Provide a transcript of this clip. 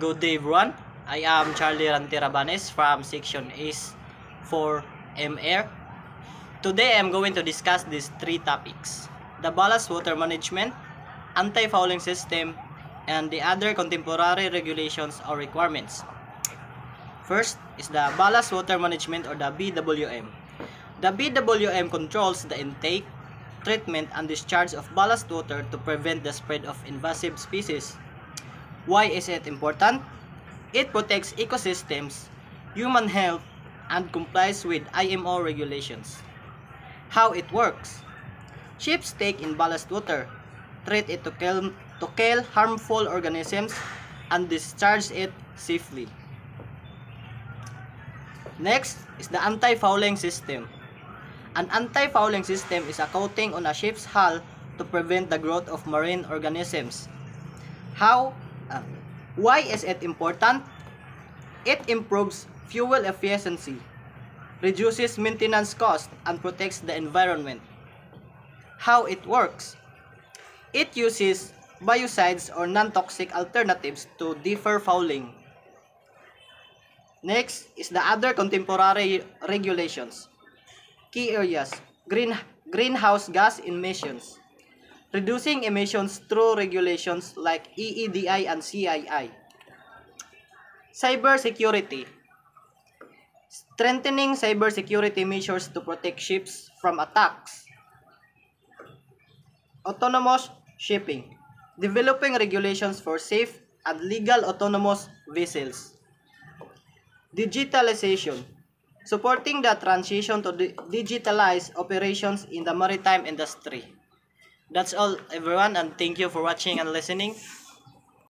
Good day everyone, I am Charlie Rantirabanes from Section Ace for MR. Today I am going to discuss these three topics: the ballast water management, anti-fouling system, and the other contemporary regulations or requirements. First is the ballast water management or the BWM. The BWM controls the intake, treatment, and discharge of ballast water to prevent the spread of invasive species. Why is it important? It protects ecosystems, human health, and complies with IMO regulations. How it works? Ships take in ballast water, treat it to kill harmful organisms, and discharge it safely. Next is the anti-fouling system. An anti-fouling system is a coating on a ship's hull to prevent the growth of marine organisms. Why is it important? It improves fuel efficiency, reduces maintenance costs, and protects the environment. How it works? It uses biocides or non-toxic alternatives to defer fouling. Next is the other contemporary regulations. Key areas: greenhouse gas emissions, reducing emissions through regulations like EEDI and CII. Cybersecurity, strengthening cybersecurity measures to protect ships from attacks. Autonomous shipping, developing regulations for safe and legal autonomous vessels. Digitalization, supporting the transition to digitalize operations in the maritime industry. That's all everyone, and thank you for watching and listening.